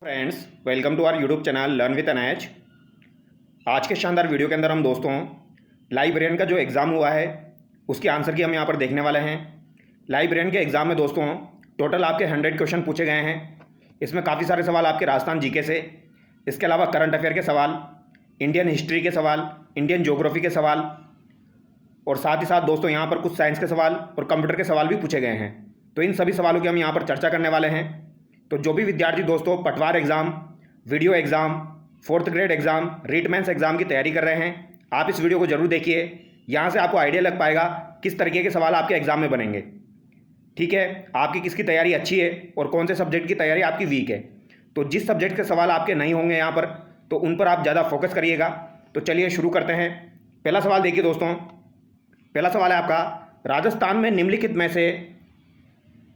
Friends, welcome to our YouTube channel learn with NH. आज के शानदार वीडियो के अंदर हम दोस्तों लाइब्रेरियन का जो एग्ज़ाम हुआ है उसके आंसर की हम यहाँ पर देखने वाले हैं। लाइब्रेरियन के एग्ज़ाम में दोस्तों टोटल आपके 100 क्वेश्चन पूछे गए हैं। इसमें काफ़ी सारे सवाल आपके राजस्थान जीके से, इसके अलावा करंट अफेयर के सवाल, इंडियन हिस्ट्री के सवाल, इंडियन ज्योग्राफी के सवाल और साथ ही साथ दोस्तों यहाँ पर कुछ साइंस के सवाल और कंप्यूटर के सवाल भी पूछे गए हैं। तो इन सभी सवालों की हम यहाँ पर चर्चा करने वाले हैं। तो जो भी विद्यार्थी दोस्तों Patwar exam, VDO exam, 4th grade exam, REET mains exam की तैयारी कर रहे हैं, आप इस वीडियो को जरूर देखिए। यहाँ से आपको आइडिया लग पाएगा किस तरीके के सवाल आपके एग्ज़ाम में बनेंगे। ठीक है, आपकी किसकी तैयारी अच्छी है और कौन से सब्जेक्ट की तैयारी आपकी वीक है। तो जिस सब्जेक्ट के सवाल आपके नहीं होंगे यहाँ पर, तो उन पर आप ज़्यादा फोकस करिएगा। तो चलिए शुरू करते हैं। पहला सवाल देखिए दोस्तों, पहला सवाल है आपका, राजस्थान में निम्नलिखित में से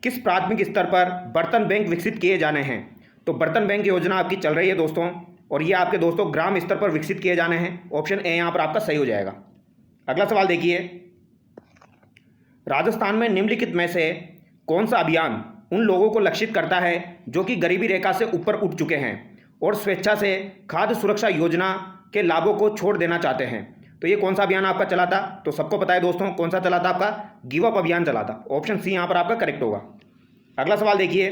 किस प्राथमिक स्तर पर बर्तन बैंक विकसित किए जाने हैं। तो बर्तन बैंक योजना आपकी चल रही है दोस्तों, और ये आपके दोस्तों ग्राम स्तर पर विकसित किए जाने हैं। ऑप्शन ए यहाँ पर आपका सही हो जाएगा। अगला सवाल देखिए, राजस्थान में निम्नलिखित में से कौन सा अभियान उन लोगों को लक्षित करता है जो कि गरीबी रेखा से ऊपर उठ चुके हैं और स्वेच्छा से खाद्य सुरक्षा योजना के लाभों को छोड़ देना चाहते हैं। तो ये कौन सा अभियान आपका चला था? तो सबको पता है दोस्तों कौन सा चला था, आपका गिव अप अभियान चला था। ऑप्शन सी यहाँ पर आपका करेक्ट होगा। अगला सवाल देखिए,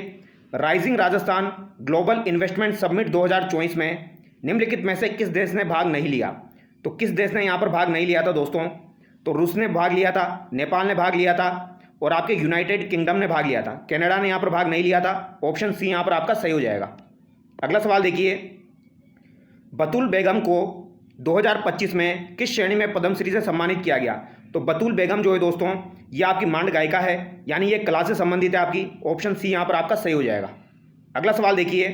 rising Rajasthan global investment summit 2024 में निम्नलिखित में से किस देश ने भाग नहीं लिया। तो किस देश ने यहाँ पर भाग नहीं लिया था दोस्तों? तो रूस ने भाग लिया था, नेपाल ने भाग लिया था और आपके यूनाइटेड किंगडम ने भाग लिया था। कनाडा ने यहाँ पर भाग नहीं लिया था। ऑप्शन सी यहाँ पर आपका सही हो जाएगा। अगला सवाल देखिए, बतुल बेगम को 2025 में किस श्रेणी में पद्मश्री से सम्मानित किया गया। तो बतुल बेगम जो है दोस्तों ये आपकी मांड गायिका है, यानी ये कला से संबंधित है आपकी। ऑप्शन सी यहाँ पर आपका सही हो जाएगा। अगला सवाल देखिए,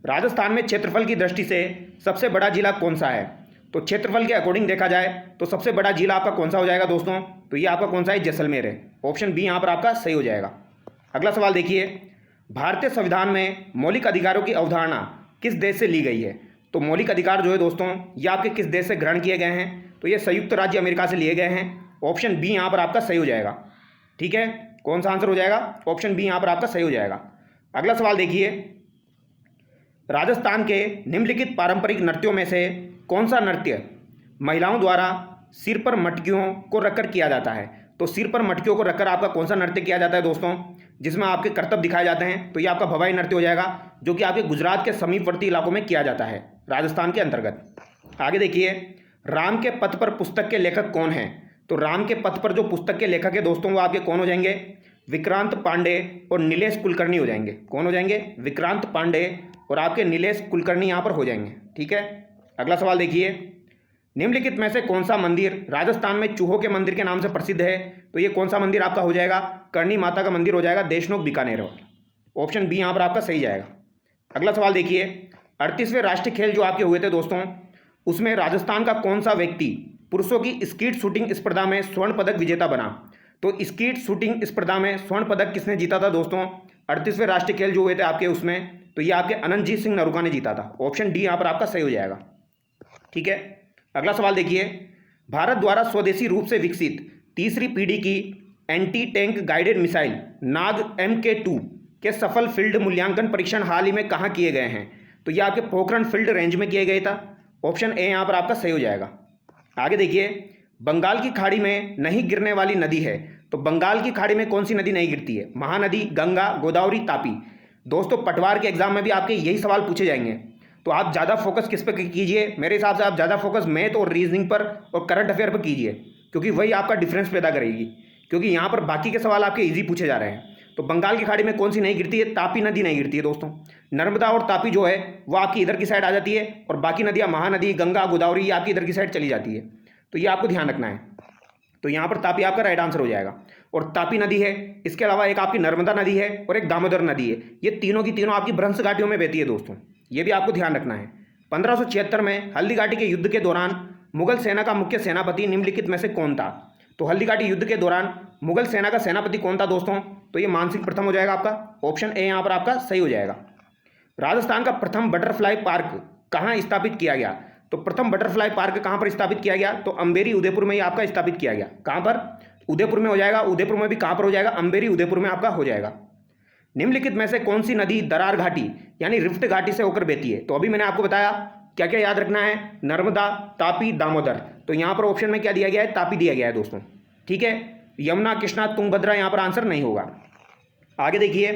राजस्थान में क्षेत्रफल की दृष्टि से सबसे बड़ा जिला कौन सा है। तो क्षेत्रफल के अकॉर्डिंग देखा जाए तो सबसे बड़ा जिला आपका कौन सा हो जाएगा दोस्तों? तो ये आपका कौन सा है? जैसलमेर है। ऑप्शन बी यहाँ पर आपका सही हो जाएगा। अगला सवाल देखिए, भारतीय संविधान में मौलिक अधिकारों की अवधारणा किस देश से ली गई है। तो मौलिक अधिकार जो है दोस्तों ये आपके किस देश से ग्रहण किए गए हैं? तो ये संयुक्त राज्य अमेरिका से लिए गए हैं। ऑप्शन बी यहाँ पर आपका सही हो जाएगा। ठीक है, कौन सा आंसर हो जाएगा? ऑप्शन बी यहाँ पर आपका सही हो जाएगा। अगला सवाल देखिए, राजस्थान के निम्नलिखित पारंपरिक नृत्यों में से कौन सा नृत्य महिलाओं द्वारा सिर पर मटकियों को रखकर किया जाता है। तो सिर पर मटकियों को रखकर आपका कौन सा नृत्य किया जाता है दोस्तों, जिसमें आपके करतब दिखाए जाते हैं। तो ये आपका भवाई नृत्य हो जाएगा, जो कि आपके गुजरात के समीपवर्ती इलाकों में किया जाता है, राजस्थान के अंतर्गत। आगे देखिए, राम के पथ पर पुस्तक के लेखक कौन हैं। तो राम के पथ पर जो पुस्तक के लेखक है दोस्तों वो आपके कौन हो जाएंगे? विक्रांत पांडे और नीलेश कुलकर्णी हो जाएंगे। कौन हो जाएंगे? विक्रांत पांडे और आपके नीलेश कुलकर्णी यहाँ पर हो जाएंगे। ठीक है, अगला सवाल देखिए, निम्नलिखित में से कौन सा मंदिर राजस्थान में चूहों के मंदिर के नाम से प्रसिद्ध है। तो ये कौन सा मंदिर आपका हो जाएगा? करणी माता का मंदिर हो जाएगा, देशनोक बीकानेर। ऑप्शन बी यहाँ पर आपका सही जाएगा। अगला सवाल देखिए, 38वें राष्ट्रीय खेल जो आपके हुए थे दोस्तों, उसमें राजस्थान का कौन सा व्यक्ति पुरुषों की स्कीट शूटिंग स्पर्धा में स्वर्ण पदक विजेता बना। तो स्कीट शूटिंग स्पर्धा में स्वर्ण पदक किसने जीता था दोस्तों? 38वें राष्ट्रीय खेल जो हुए थे आपके उसमें, तो ये आपके अनंतजीत सिंह नरूका ने जीता था। ऑप्शन डी यहाँ पर आपका सही हो जाएगा। ठीक है, अगला सवाल देखिए, भारत द्वारा स्वदेशी रूप से विकसित तीसरी पीढ़ी की एंटी टैंक गाइडेड मिसाइल नाग MK2 के सफल फील्ड मूल्यांकन परीक्षण हाल ही में कहाँ किए गए हैं। तो ये आपके पोखरण फील्ड रेंज में किए गए था। ऑप्शन ए यहाँ पर आपका सही हो जाएगा। आगे देखिए, बंगाल की खाड़ी में नहीं गिरने वाली नदी है। तो बंगाल की खाड़ी में कौन सी नदी नहीं गिरती है? महानदी, गंगा, गोदावरी, तापी। दोस्तों पटवार के एग्जाम में भी आपके यही सवाल पूछे जाएंगे, तो आप ज़्यादा फोकस किस पर कीजिए? मेरे हिसाब से आप ज़्यादा फोकस मैथ और रीजनिंग पर और करंट अफेयर पर कीजिए, क्योंकि वही आपका डिफरेंस पैदा करेगी। क्योंकि यहाँ पर बाकी के सवाल आपके इजी पूछे जा रहे हैं। तो बंगाल की खाड़ी में कौन सी नहीं गिरती है? तापी नदी नहीं गिरती है दोस्तों। नर्मदा और तापी जो है वो आपकी इधर की साइड आ जाती है, और बाकी नदियाँ महानदी, गंगा, गोदावरी ये आपकी इधर की साइड चली जाती है। तो ये आपको ध्यान रखना है। तो यहाँ पर तापी आपका राइट आंसर हो जाएगा। और तापी नदी है, इसके अलावा एक आपकी नर्मदा नदी है और एक दामोदर नदी है। ये तीनों की तीनों आपकी भ्रंश घाटियों में बहती है दोस्तों, ये भी आपको ध्यान रखना है। 1576 में हल्दी घाटी के युद्ध के दौरान मुगल सेना का मुख्य सेनापति निम्नलिखित में से कौन था। तो हल्दी घाटी युद्ध के दौरान मुगल सेना का सेनापति कौन था दोस्तों? तो ये मानसिंह प्रथम हो जाएगा आपका। ऑप्शन ए यहाँ पर आपका सही हो जाएगा। राजस्थान का प्रथम बटरफ्लाई पार्क कहाँ स्थापित किया गया। तो प्रथम बटरफ्लाई पार्क कहाँ पर स्थापित किया गया? तो अंबेरी उदयपुर में ही आपका स्थापित किया गया। कहाँ पर? उदयपुर में हो जाएगा। उदयपुर में भी कहाँ पर हो जाएगा? अंबेरी उदयपुर में आपका हो जाएगा। निम्नलिखित में से कौन सी नदी दरार घाटी यानी रिफ्ट घाटी से होकर बहती है। तो अभी मैंने आपको बताया क्या क्या याद रखना है, नर्मदा, तापी, दामोदर। तो यहाँ पर ऑप्शन में क्या दिया गया है, तापी दिया गया है दोस्तों, ठीक है। यमुना, कृष्णा, तुंगभद्रा यहाँ पर आंसर नहीं होगा। आगे देखिए,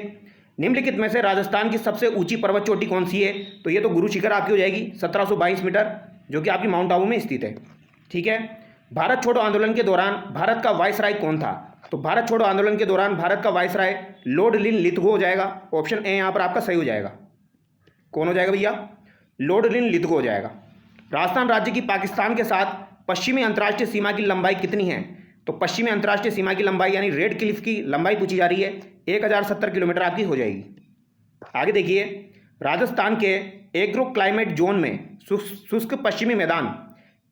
निम्नलिखित में से राजस्थान की सबसे ऊंची पर्वत चोटी कौन सी है? तो ये तो गुरु शिखर आपकी हो जाएगी 1722 मीटर, जो कि आपकी माउंट आबू में स्थित है, ठीक है। भारत छोड़ो आंदोलन के दौरान भारत का वायसराय कौन था? तो भारत छोड़ो आंदोलन के दौरान भारत का वायसराय लॉर्ड लिन लिथगो हो जाएगा। ऑप्शन ए यहाँ पर आपका सही हो जाएगा। कौन हो जाएगा भैया? लॉर्ड लिन लिथगो हो जाएगा। राजस्थान राज्य की पाकिस्तान के साथ पश्चिमी अंतर्राष्ट्रीय सीमा की लंबाई कितनी है? तो पश्चिमी अंतर्राष्ट्रीय सीमा की लंबाई यानी रेड क्लिफ की लंबाई पूछी जा रही है, 1070 किलोमीटर आपकी हो जाएगी। आगे देखिए, राजस्थान के एग्रो क्लाइमेट जोन में शुष्क पश्चिमी मैदान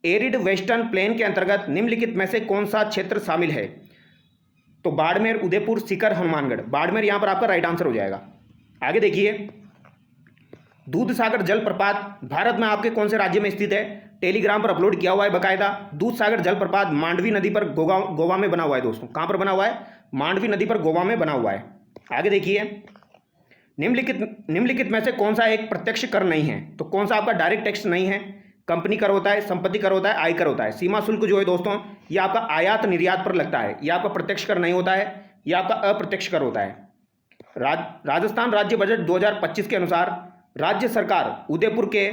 एरिड वेस्टर्न प्लेन के अंतर्गत निम्नलिखित में से कौन सा क्षेत्र शामिल है? तो बाड़मेर, उदयपुर, सीकर, हनुमानगढ़। बाड़मेर यहाँ पर आपका राइट आंसर हो जाएगा। आगे देखिए, दूधसागर जलप्रपात भारत में आपके कौन से राज्य में स्थित है? टेलीग्राम पर अपलोड किया हुआ है बकायदा। दूधसागर जलप्रपात मांडवी नदी पर गोवा में बना हुआ है दोस्तों। कहाँ पर बना हुआ है? मांडवी नदी पर गोवा में बना हुआ है। आगे देखिए, निम्नलिखित में से कौन सा एक प्रत्यक्ष कर नहीं है? तो कौन सा आपका डायरेक्ट टैक्स नहीं है? कंपनी कर होता है, संपत्ति कर होता है, आयकर होता है। सीमा शुल्क जो है दोस्तों, ये आपका आयात निर्यात पर लगता है। ये आपका प्रत्यक्ष कर नहीं होता है, ये आपका अप्रत्यक्ष कर होता है। राजस्थान राज्य बजट 2025 के अनुसार राज्य सरकार उदयपुर के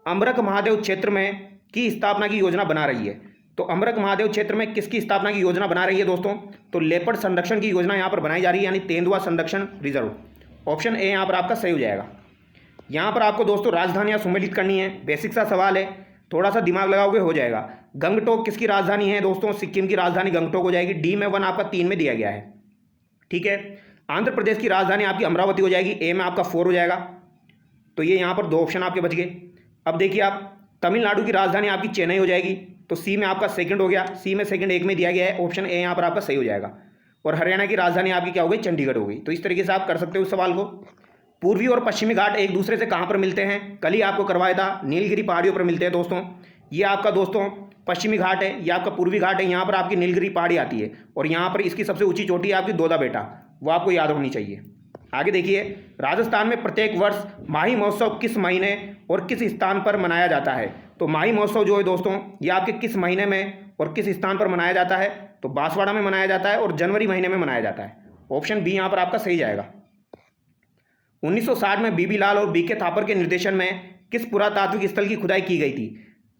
अमरक महादेव क्षेत्र में की स्थापना की योजना बना रही है। तो अमरक महादेव क्षेत्र में किसकी स्थापना की योजना बना रही है दोस्तों? तो लेपर्ड संरक्षण की योजना यहाँ पर बनाई जा रही है, यानी तेंदुआ संरक्षण रिजर्व। ऑप्शन ए यहाँ पर आपका सही हो जाएगा। यहाँ पर आपको दोस्तों राजधानियाँ सम्मिलित करनी है, बेसिक सा सवाल है, थोड़ा सा दिमाग लगाओगे हो जाएगा। गंगटोक किसकी राजधानी है दोस्तों? सिक्किम की राजधानी गंगटोक हो जाएगी। डी में 1 आपका 3 में दिया गया है, ठीक है। आंध्र प्रदेश की राजधानी आपकी अमरावती हो जाएगी। ए में आपका 4 हो जाएगा। तो ये यहाँ पर 2 ऑप्शन आपके बच गए। अब देखिए आप, तमिलनाडु की राजधानी आपकी चेन्नई हो जाएगी। तो सी में आपका सेकंड हो गया। सी में सेकंड 1 में दिया गया है। ऑप्शन ए यहाँ पर आपका सही हो जाएगा। और हरियाणा की राजधानी आपकी क्या हो गई? चंडीगढ़ हो गई। तो इस तरीके से आप कर सकते हो इस सवाल को। पूर्वी और पश्चिमी घाट एक दूसरे से कहाँ पर मिलते हैं? कल ही आपको करवाया था, नीलगिरी पहाड़ियों पर मिलते हैं दोस्तों। ये आपका दोस्तों पश्चिमी घाट है, ये आपका पूर्वी घाट है। यहाँ पर आपकी नीलगिरी पहाड़ी आती है और यहाँ पर इसकी सबसे ऊंची चोटी है आपकी दोदा बेटा, वो आपको याद होनी चाहिए। आगे देखिए, राजस्थान में प्रत्येक वर्ष माही महोत्सव किस महीने और किस स्थान पर मनाया जाता है? तो माही महोत्सव जो है दोस्तों, ये आपके किस महीने में और किस स्थान पर मनाया जाता है? तो बांसवाड़ा में मनाया जाता है और जनवरी महीने में मनाया जाता है। ऑप्शन बी यहाँ पर आपका सही जाएगा। 1960 में बीबी लाल और बीके थापर के निर्देशन में किस पुरातात्विक स्थल की खुदाई की गई थी?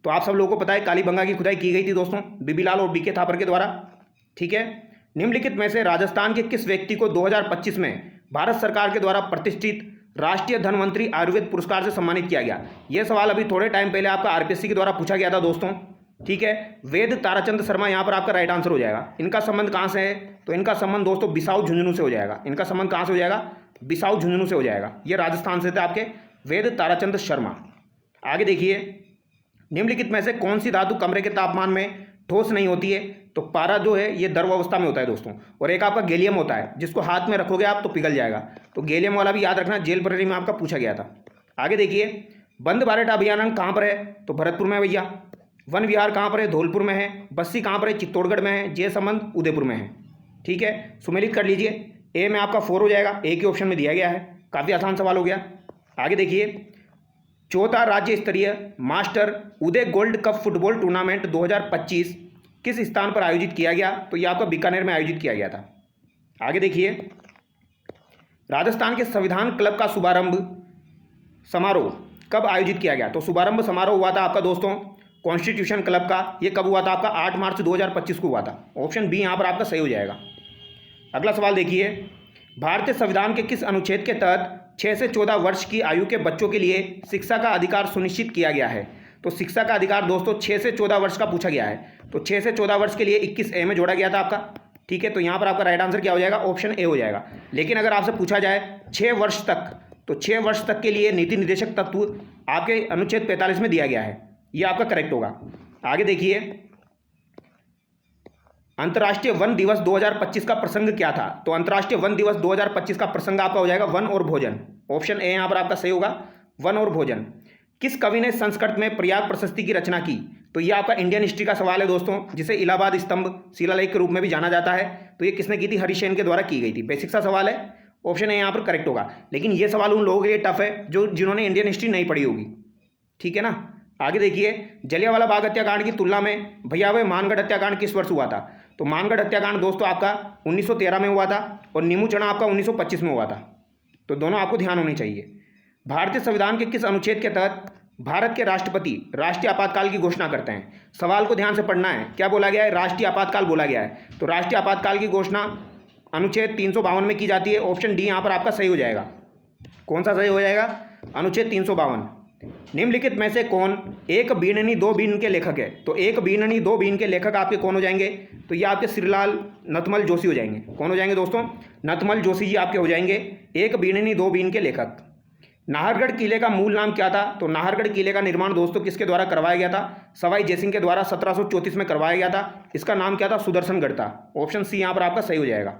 तो आप सब लोगों को पता है कालीबंगा की खुदाई की गई थी दोस्तों, बीबी लाल और बीके थापर के द्वारा, ठीक है। निम्नलिखित में से राजस्थान के किस व्यक्ति को 2025 में भारत सरकार के द्वारा प्रतिष्ठित राष्ट्रीय धनवंतरी आयुर्वेद पुरस्कार से सम्मानित किया गया? यह सवाल अभी थोड़े टाइम पहले आपका आरपीएससी के द्वारा पूछा गया था दोस्तों, ठीक है। वेद ताराचंद शर्मा यहाँ पर आपका राइट आंसर हो जाएगा। इनका संबंध कहाँ से है? तो इनका संबंध दोस्तों बिसाऊ झुंझुनू से हो जाएगा। इनका संबंध कहाँ से हो जाएगा? बिसाऊ झुंझुनू से हो जाएगा। ये राजस्थान से थे आपके वेद ताराचंद शर्मा। आगे देखिए, निम्नलिखित में से कौन सी धातु कमरे के तापमान में ठोस नहीं होती है? तो पारा जो है ये द्रव अवस्था में होता है दोस्तों। और एक आपका गैलियम होता है, जिसको हाथ में रखोगे आप तो पिघल जाएगा। तो गैलियम वाला भी याद रखना, जेल प्रहरी में आपका पूछा गया था। आगे देखिए, बंद भारत अभियान कहाँ पर है? तो भरतपुर में है भैया। वन विहार कहाँ पर है? धौलपुर में है। बस्सी कहाँ पर है? चित्तौड़गढ़ में है। जय संबंध उदयपुर में है, ठीक है। सुमेलित कर लीजिए। ए में आपका 4 हो जाएगा, ए के ऑप्शन में दिया गया है। काफ़ी आसान सवाल हो गया। आगे देखिए, चौथा राज्य स्तरीय मास्टर उदय गोल्ड कप फुटबॉल टूर्नामेंट 2025 किस स्थान पर आयोजित किया गया? तो यह आपका बीकानेर में आयोजित किया गया था। आगे देखिए, राजस्थान के संविधान क्लब का शुभारंभ समारोह कब आयोजित किया गया? तो शुभारंभ समारोह हुआ था आपका दोस्तों कॉन्स्टिट्यूशन क्लब का। ये कब हुआ था? आपका 8 मार्च 2025 को हुआ था। ऑप्शन बी यहाँ पर आपका सही हो जाएगा। अगला सवाल देखिए, भारतीय संविधान के किस अनुच्छेद के तहत 6 से 14 वर्ष की आयु के बच्चों के लिए शिक्षा का अधिकार सुनिश्चित किया गया है? तो शिक्षा का अधिकार दोस्तों 6 से 14 वर्ष का पूछा गया है। तो 6 से 14 वर्ष के लिए 21A में जोड़ा गया था आपका, ठीक है। तो यहाँ पर आपका राइट आंसर क्या हो जाएगा? ऑप्शन ए हो जाएगा। लेकिन अगर आपसे पूछा जाए 6 वर्ष तक, तो 6 वर्ष तक के लिए नीति निर्देशक तत्व आपके अनुच्छेद 45 में दिया गया है। ये आपका करेक्ट होगा। आगे देखिए, अंतर्राष्ट्रीय वन दिवस 2025 का प्रसंग क्या था? तो अंतर्राष्ट्रीय वन दिवस 2025 का प्रसंग आपका हो जाएगा वन और भोजन। ऑप्शन ए यहाँ पर आपका सही होगा, वन और भोजन। किस कवि ने संस्कृत में प्रयाग प्रशस्ति की रचना की? तो ये आपका इंडियन हिस्ट्री का सवाल है दोस्तों, जिसे इलाहाबाद स्तंभ शिलालेख के रूप में भी जाना जाता है। तो ये किसने की थी? हरिसेन के द्वारा की गई थी। बेसिक सा सवाल है ऑप्शन ए यहाँ पर करेक्ट होगा। लेकिन ये सवाल उन लोगों के लिए टफ है जो जिन्होंने इंडियन हिस्ट्री नहीं पढ़ी होगी, ठीक है ना। आगे देखिए, जलियांवाला बाग हत्याकांड की तुलना में भयावह मानगढ़ हत्याकांड किस वर्ष हुआ था? तो मानगढ़ हत्याकांड दोस्तों आपका 1913 में हुआ था और नीमूचना आपका 1925 में हुआ था। तो दोनों आपको ध्यान होनी चाहिए। भारतीय संविधान के किस अनुच्छेद के तहत भारत के राष्ट्रपति राष्ट्रीय आपातकाल की घोषणा करते हैं? सवाल को ध्यान से पढ़ना है। क्या बोला गया है? राष्ट्रीय आपातकाल बोला गया है। तो राष्ट्रीय आपातकाल की घोषणा अनुच्छेद 352 में की जाती है। ऑप्शन डी यहाँ पर आपका सही हो जाएगा। कौन सा सही हो जाएगा? अनुच्छेद 352। निम्नलिखित में से कौन एक बीननी दो बीन के लेखक है? तो एक बीननी दो बीन के लेखक आपके कौन हो जाएंगे? तो ये आपके श्रीलाल नथमल जोशी हो जाएंगे। कौन हो जाएंगे दोस्तों? नथमल जोशी जी आपके हो जाएंगे एक बीननी दो बीन के लेखक। नाहरगढ़ किले का मूल नाम क्या था? तो नाहरगढ़ किले का निर्माण दोस्तों किसके द्वारा करवाया गया था? सवाई जयसिंह के द्वारा 1734 में करवाया गया था। इसका नाम क्या था? सुदर्शनगढ़ था। ऑप्शन सी यहाँ पर आपका सही हो जाएगा।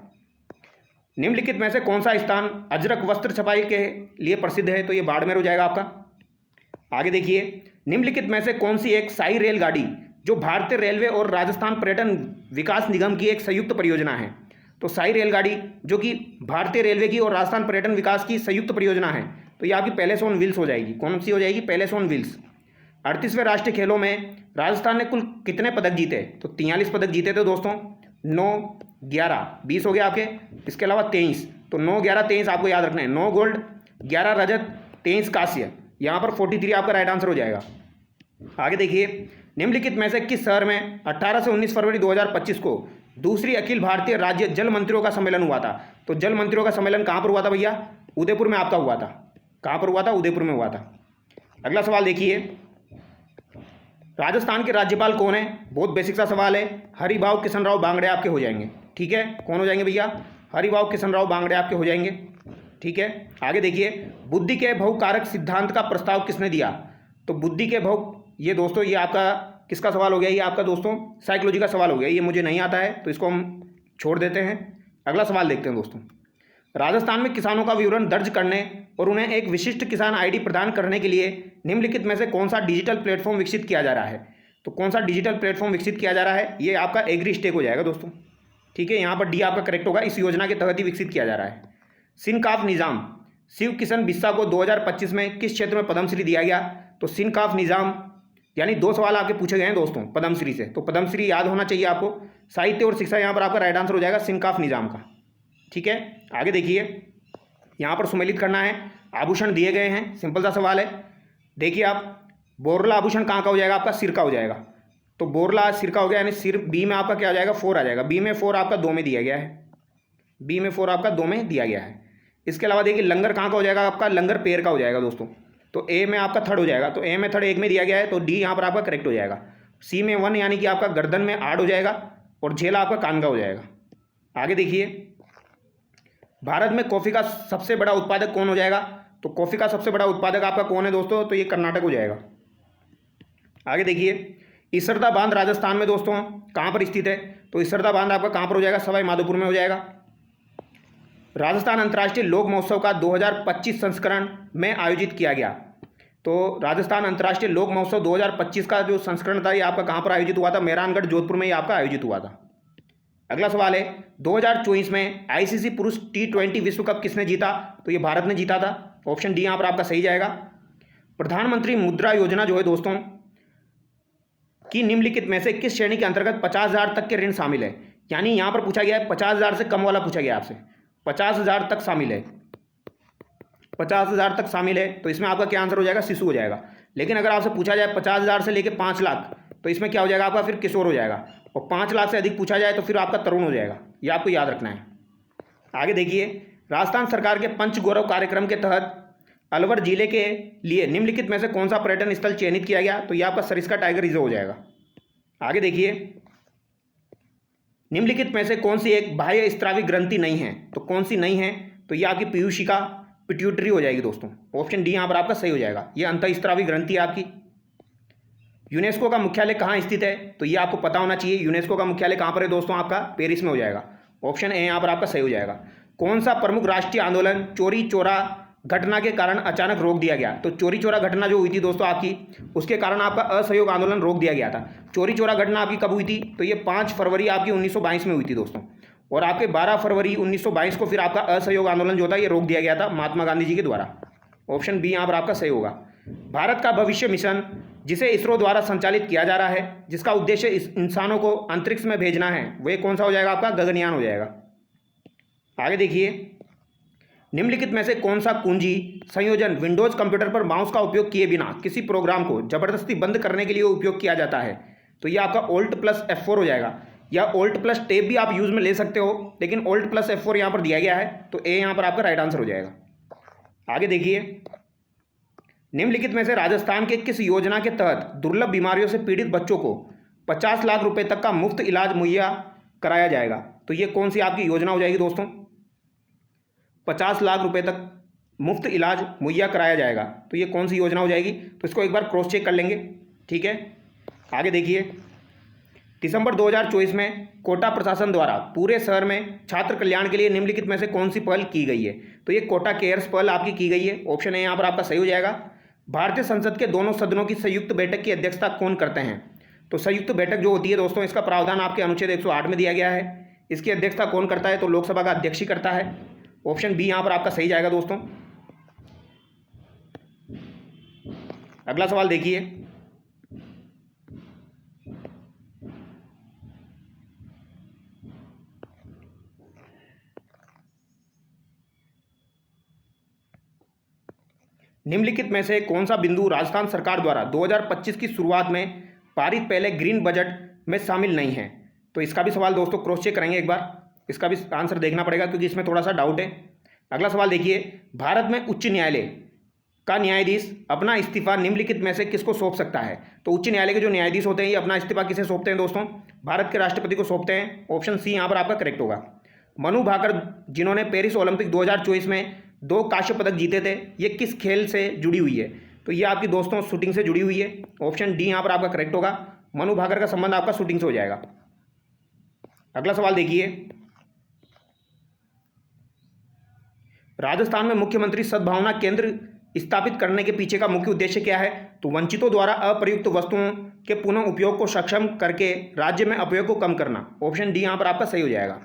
निम्नलिखित में से कौन सा स्थान अजरक वस्त्र छपाई के लिए प्रसिद्ध है? तो ये बाड़मेर हो जाएगा आपका। आगे देखिए, निम्नलिखित में से कौन सी एक शाही रेलगाड़ी जो भारतीय रेलवे और राजस्थान पर्यटन विकास निगम की एक संयुक्त परियोजना है? तो शाही रेलगाड़ी जो कि भारतीय रेलवे की और राजस्थान पर्यटन विकास की संयुक्त परियोजना है, तो ये आपकी पैलेस ऑन व्हील्स हो जाएगी। कौन सी हो जाएगी? Palace on wheels. 38वें राष्ट्रीय खेलों में राजस्थान ने कुल कितने पदक जीते? तो 43 पदक जीते थे दोस्तों। 9, 11, 20 हो गया आपके। इसके अलावा 23, तो 9, 11, 23 आपको याद रखना है। 9 गोल्ड, 11 रजत, 23 कांस्य। यहाँ पर 43 आपका राइट आंसर हो जाएगा। आगे देखिए, निम्नलिखित में से किस शहर में 18 से 19 फरवरी 2025 को दूसरी अखिल भारतीय राज्य जल मंत्रियों का सम्मेलन हुआ था? तो जल मंत्रियों का सम्मेलन कहाँ पर हुआ था भैया? उदयपुर में आपका हुआ था। कहाँ पर हुआ था? उदयपुर में हुआ था। अगला सवाल देखिए, राजस्थान के राज्यपाल कौन है? बहुत बेसिक सा सवाल है। हरिभाऊ किशनराव बांगड़े आपके हो जाएंगे, ठीक है। कौन हो जाएंगे भैया? हरिभाऊ किशनराव बांगड़े आपके हो जाएंगे, ठीक है। आगे देखिए, बुद्धि के बहुकारक सिद्धांत का प्रस्ताव किसने दिया? तो बुद्धि के बहु, ये दोस्तों ये आपका किसका सवाल हो गया? ये आपका दोस्तों साइकोलॉजी का सवाल हो गया। ये मुझे नहीं आता है तो इसको हम छोड़ देते हैं। अगला सवाल देखते हैं दोस्तों। राजस्थान में किसानों का विवरण दर्ज करने और उन्हें एक विशिष्ट किसान आईडी प्रदान करने के लिए निम्नलिखित में से कौन सा डिजिटल प्लेटफॉर्म विकसित किया जा रहा है? तो कौन सा डिजिटल प्लेटफॉर्म विकसित किया जा रहा है? ये आपका एग्री स्टेक हो जाएगा दोस्तों, ठीक है। यहाँ पर डी आपका करेक्ट होगा। इस योजना के तहत ही विकसित किया जा रहा है। सिनकाफ निज़ाम शिव किशन बिस्सा को 2025 में किस क्षेत्र में पद्मश्री दिया गया? तो सिनकाफ निज़ाम, यानी 2 सवाल आपके पूछे गए हैं दोस्तों पद्मश्री से, तो पद्मश्री याद होना चाहिए आपको। साहित्य और शिक्षा यहाँ पर आपका राइट आंसर हो जाएगा सिनकाफ निज़ाम का, ठीक है। आगे देखिए, यहाँ पर सुमेलित करना है। आभूषण दिए गए हैं, सिंपल सा सवाल है। देखिए आप, बोरला आभूषण कहाँ का हो जाएगा? आपका सिर का हो जाएगा। तो बोरला सिर का हो गया, यानी सिर बी में आपका क्या हो जाएगा? 4 आ जाएगा। बी में 4 आपका 2 में दिया गया है। बी में 4 आपका 2 में दिया गया है। इसके अलावा देखिए, लंगर कहाँ का हो जाएगा? आपका लंगर पैर का हो जाएगा दोस्तों। तो ए में आपका थर्ड हो जाएगा। तो ए में थर्ड 1 में दिया गया है, तो डी यहाँ पर आपका करेक्ट हो जाएगा। सी में 1 यानी कि आपका गर्दन में 8 हो जाएगा और झेला आपका कान का हो जाएगा। आगे देखिए, भारत में कॉफ़ी का सबसे बड़ा उत्पादक कौन हो जाएगा? तो कॉफ़ी का सबसे बड़ा उत्पादक आपका कौन है दोस्तों? तो ये कर्नाटक हो जाएगा। आगे देखिए, इसरदा बांध राजस्थान में दोस्तों कहाँ पर स्थित है? तो इसरदा बांध आपका कहाँ पर हो जाएगा? सवाई माधोपुर में हो जाएगा। राजस्थान अंतर्राष्ट्रीय लोक महोत्सव का 2025 संस्करण में आयोजित किया गया। तो राजस्थान अंतर्राष्ट्रीय लोक महोत्सव 2025 का जो संस्करण था, ये आपका कहाँ पर आयोजित हुआ था? मेहरानगढ़ जोधपुर में ये आपका आयोजित हुआ था। अगला सवाल है, 2024 में आईसीसी पुरुष T20 विश्व कप किसने जीता? तो ये भारत ने जीता था। ऑप्शन डी यहाँ पर आपका सही जाएगा। प्रधानमंत्री मुद्रा योजना जो है दोस्तों कि निम्नलिखित में से किस श्रेणी के अंतर्गत 50,000 तक के ऋण शामिल है? यानी यहाँ पर पूछा गया है 50,000 से कम वाला पूछा गया आपसे। 50,000 तक शामिल है, 50,000 तक शामिल है, तो इसमें आपका क्या आंसर हो जाएगा? शिशु हो जाएगा। लेकिन अगर आपसे पूछा जाए 50,000 से लेकर 5 लाख, तो इसमें क्या हो जाएगा आपका? फिर किशोर हो जाएगा। और 5 लाख से अधिक पूछा जाए तो फिर आपका तरुण हो जाएगा। ये आपको याद रखना है। आगे देखिए, राजस्थान सरकार के पंच गौरव कार्यक्रम के तहत अलवर जिले के लिए निम्नलिखित में से कौन सा पर्यटन स्थल चयनित किया गया? तो यह आपका सरिस्का टाइगर रिजर्व हो जाएगा। आगे देखिए, निम्नलिखित में से कौन सी एक बाह्य स्त्रावी ग्रंथि नहीं है? तो कौन सी नहीं है? तो यह आपकी पीयूषिका पिट्यूटरी हो जाएगी दोस्तों। ऑप्शन डी यहाँ पर आपका सही हो जाएगा। यह अंतःस्त्रावी ग्रंथि है आपकी। यूनेस्को का मुख्यालय कहाँ स्थित है? तो ये आपको पता होना चाहिए। यूनेस्को का मुख्यालय कहाँ पर है दोस्तों? आपका पेरिस में हो जाएगा। ऑप्शन ए यहाँ पर आपका सही हो जाएगा। कौन सा प्रमुख राष्ट्रीय आंदोलन चोरी चोरा घटना के कारण अचानक रोक दिया गया? तो चोरी चोरा घटना जो हुई थी दोस्तों आपकी, उसके कारण आपका असहयोग आंदोलन रोक दिया गया था। चोरी चोरा घटना आपकी कब हुई थी? तो ये 5 फरवरी आपकी 1922 में हुई थी दोस्तों। और आपके 12 फरवरी 1922 को फिर आपका असहयोग आंदोलन जो था ये रोक दिया गया था महात्मा गांधी जी के द्वारा। ऑप्शन बी यहाँ पर आपका सही होगा। भारत का भविष्य मिशन जिसे इसरो द्वारा संचालित किया जा रहा है, जिसका उद्देश्य इंसानों को अंतरिक्ष में भेजना है, वो कौन सा हो जाएगा? आपका गगनयान हो जाएगा। आगे देखिए, निम्नलिखित में से कौन सा कुंजी संयोजन विंडोज कंप्यूटर पर माउस का उपयोग किए बिना किसी प्रोग्राम को जबरदस्ती बंद करने के लिए उपयोग किया जाता है? तो ये आपका Alt+F4 हो जाएगा, या Alt+Tab भी आप यूज में ले सकते हो, लेकिन Alt+F4 यहाँ पर दिया गया है, तो ए यहाँ पर आपका राइट आंसर हो जाएगा। आगे देखिए, निम्नलिखित में से राजस्थान के किस योजना के तहत दुर्लभ बीमारियों से पीड़ित बच्चों को 50 लाख रुपए तक का मुफ्त इलाज मुहैया कराया जाएगा? तो ये कौन सी आपकी योजना हो जाएगी दोस्तों? 50 लाख रुपए तक मुफ्त इलाज मुहैया कराया जाएगा, तो ये कौन सी योजना हो जाएगी? तो इसको एक बार क्रॉस चेक कर लेंगे, ठीक है। आगे देखिए, दिसंबर 2024 में कोटा प्रशासन द्वारा पूरे शहर में छात्र कल्याण के लिए निम्नलिखित में से कौन सी पहल की गई है? तो ये कोटा केयर्स पहल आपकी की गई है। ऑप्शन ए यहाँ पर आपका सही हो जाएगा। भारतीय संसद के दोनों सदनों की संयुक्त बैठक की अध्यक्षता कौन करते हैं? तो संयुक्त बैठक जो होती है दोस्तों, इसका प्रावधान आपके अनुच्छेद 108 में दिया गया है। इसकी अध्यक्षता कौन करता है? तो लोकसभा का अध्यक्ष ही करता है। ऑप्शन बी यहाँ पर आपका सही जाएगा दोस्तों। अगला सवाल देखिए, निम्नलिखित में से कौन सा बिंदु राजस्थान सरकार द्वारा 2025 की शुरुआत में पारित पहले ग्रीन बजट में शामिल नहीं है? तो इसका भी सवाल दोस्तों क्रॉस चेक करेंगे एक बार, इसका भी आंसर देखना पड़ेगा क्योंकि इसमें थोड़ा सा डाउट है। अगला सवाल देखिए, भारत में उच्च न्यायालय का न्यायाधीश अपना इस्तीफा निम्नलिखित में से किसको सौंप सकता है? तो उच्च न्यायालय के जो न्यायाधीश होते हैं ये अपना इस्तीफा किसे सौंपते हैं दोस्तों? भारत के राष्ट्रपति को सौंपते हैं। ऑप्शन सी यहाँ पर आपका करेक्ट होगा। मनु भाकर, जिन्होंने पेरिस ओलंपिक 2024 में 2 कांस्य पदक जीते थे, ये किस खेल से जुड़ी हुई है? तो ये आपकी दोस्तों शूटिंग से जुड़ी हुई है। ऑप्शन डी यहाँ पर आपका करेक्ट होगा। मनु भाकर का संबंध आपका शूटिंग से हो जाएगा। अगला सवाल देखिए, राजस्थान में मुख्यमंत्री सद्भावना केंद्र स्थापित करने के पीछे का मुख्य उद्देश्य क्या है? तो वंचितों द्वारा अप्रयुक्त वस्तुओं के पुनः उपयोग को सक्षम करके राज्य में अपव्यय को कम करना। ऑप्शन डी यहाँ पर आपका सही हो जाएगा।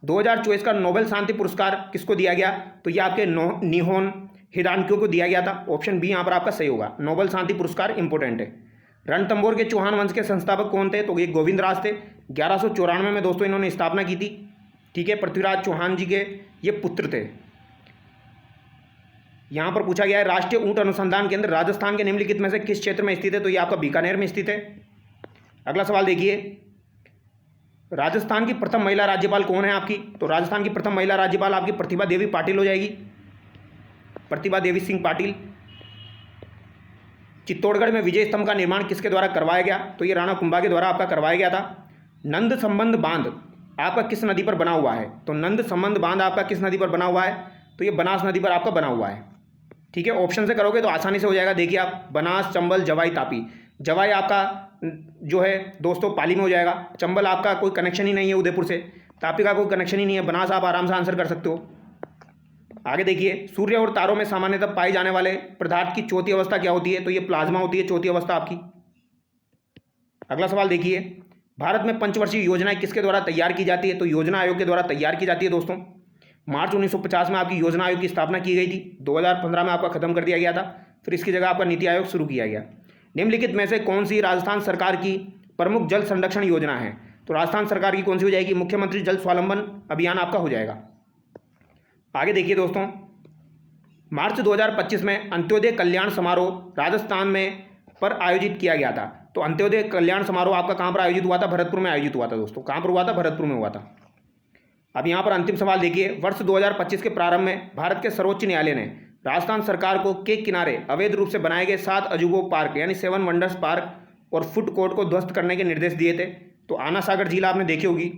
2024 का नोबेल शांति पुरस्कार किसको दिया गया? तो ये आपके निहोन हिडानक्यो को दिया गया था। ऑप्शन बी यहाँ पर आपका सही होगा। नोबेल शांति पुरस्कार इंपॉर्टेंट है। रणथंभौर के चौहान वंश के संस्थापक कौन थे? तो ये गोविंद राज थे। 1194 में दोस्तों इन्होंने स्थापना की थी, ठीक है। पृथ्वीराज चौहान जी के ये पुत्र थे। यहाँ पर पूछा गया है, राष्ट्रीय ऊंट अनुसंधान केंद्र राजस्थान के निम्नलिखित में से किस क्षेत्र में स्थित है? तो ये आपका बीकानेर में स्थित है। अगला सवाल देखिए, राजस्थान की प्रथम महिला राज्यपाल कौन है आपकी? तो राजस्थान की प्रथम महिला राज्यपाल आपकी प्रतिभा देवी पाटिल हो जाएगी, प्रतिभा देवी सिंह पाटिल। चित्तौड़गढ़ में विजय स्तंभ का निर्माण किसके द्वारा करवाया गया? तो ये राणा कुंभा के द्वारा आपका करवाया गया था। नंद संबंध बांध आपका किस नदी पर बना हुआ है? तो नंद संबंध बांध आपका किस नदी पर बना हुआ है? तो ये बनास नदी पर आपका बना हुआ है, ठीक है। ऑप्शन से करोगे तो आसानी से हो जाएगा। देखिए आप, बनास, चंबल, जवाई, तापी। जवाई आपका जो है दोस्तों पाली में हो जाएगा। चंबल आपका कोई कनेक्शन ही नहीं है उदयपुर से। तापी का कोई कनेक्शन ही नहीं है। बनास आप आराम से आंसर कर सकते हो। आगे देखिए, सूर्य और तारों में सामान्यतः पाए जाने वाले पदार्थ की चौथी अवस्था क्या होती है? तो ये प्लाज्मा होती है चौथी अवस्था आपकी। अगला सवाल देखिए, भारत में पंचवर्षीय योजनाएं किसके द्वारा तैयार की जाती है? तो योजना आयोग के द्वारा तैयार की जाती है दोस्तों। मार्च 1950 में आपकी योजना आयोग की स्थापना की गई थी। 2015 में आपका खत्म कर दिया गया था। फिर इसकी जगह आपका नीति आयोग शुरू किया गया। निम्नलिखित में से कौन सी राजस्थान सरकार की प्रमुख जल संरक्षण योजना है? तो राजस्थान सरकार की कौन सी हो जाएगी? मुख्यमंत्री जल स्वावलंबन अभियान आपका हो जाएगा। आगे देखिए दोस्तों, मार्च 2025 में अंत्योदय कल्याण समारोह राजस्थान में पर आयोजित किया गया था। तो अंत्योदय कल्याण समारोह आपका कहाँ पर आयोजित हुआ था? भरतपुर में आयोजित हुआ था दोस्तों। कहाँ पर हुआ था? भरतपुर में हुआ था। अब यहाँ पर अंतिम सवाल देखिए, वर्ष 2025 के प्रारंभ में भारत के सर्वोच्च न्यायालय ने राजस्थान सरकार को के किनारे अवैध रूप से बनाए गए 7 अजूबों पार्क यानी 7 वंडर्स पार्क और फूड कोर्ट को ध्वस्त करने के निर्देश दिए थे। तो आना सागर झील आपने देखी होगी,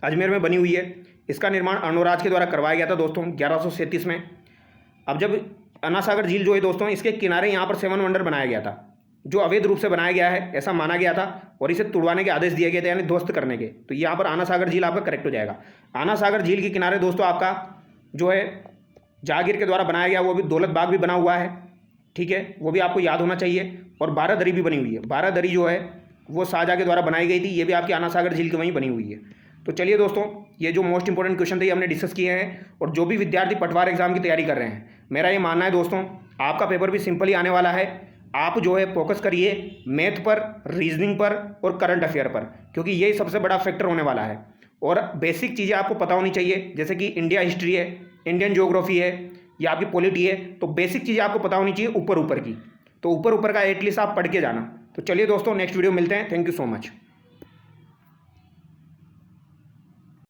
अजमेर में बनी हुई है। इसका निर्माण अर्णोराज के द्वारा करवाया गया था दोस्तों 1137 में। अब जब आना सागर झील जो है दोस्तों, इसके किनारे यहाँ पर 7 वंडर बनाया गया था, जो अवैध रूप से बनाया गया है ऐसा माना गया था, और इसे तुड़वाने के आदेश दिए गए थे यानी ध्वस्त करने के। तो यहाँ पर आना सागर झील आपका करेक्ट हो जाएगा। आना सागर झील के किनारे दोस्तों आपका जो है जहांगीर के द्वारा बनाया गया वो भी दौलत बाग भी बना हुआ है, ठीक है, वो भी आपको याद होना चाहिए। और 12 दरी भी बनी हुई है। 12 दरी जो है वो शाहजहाँ के द्वारा बनाई गई थी, ये भी आपकी आना सागर झील की वहीं बनी हुई है। तो चलिए दोस्तों, ये जो मोस्ट इंपॉर्टेंट क्वेश्चन थे ये हमने डिस्कस किए हैं। और जो भी विद्यार्थी पटवार एग्जाम की तैयारी कर रहे हैं, मेरा ये मानना है दोस्तों, आपका पेपर भी सिंपल ही आने वाला है। आप जो है फोकस करिए मैथ पर, रीजनिंग पर और करंट अफेयर पर, क्योंकि यही सबसे बड़ा फैक्टर होने वाला है। और बेसिक चीज़ें आपको पता होनी चाहिए, जैसे कि इंडिया हिस्ट्री है, इंडियन ज्योग्राफी है या आपकी पॉलिटी है। तो बेसिक चीज़ें आपको पता होनी चाहिए ऊपर ऊपर की। तो ऊपर ऊपर का एटलीस्ट आप पढ़ के जाना। तो चलिए दोस्तों, नेक्स्ट वीडियो मिलते हैं। Thank you so much.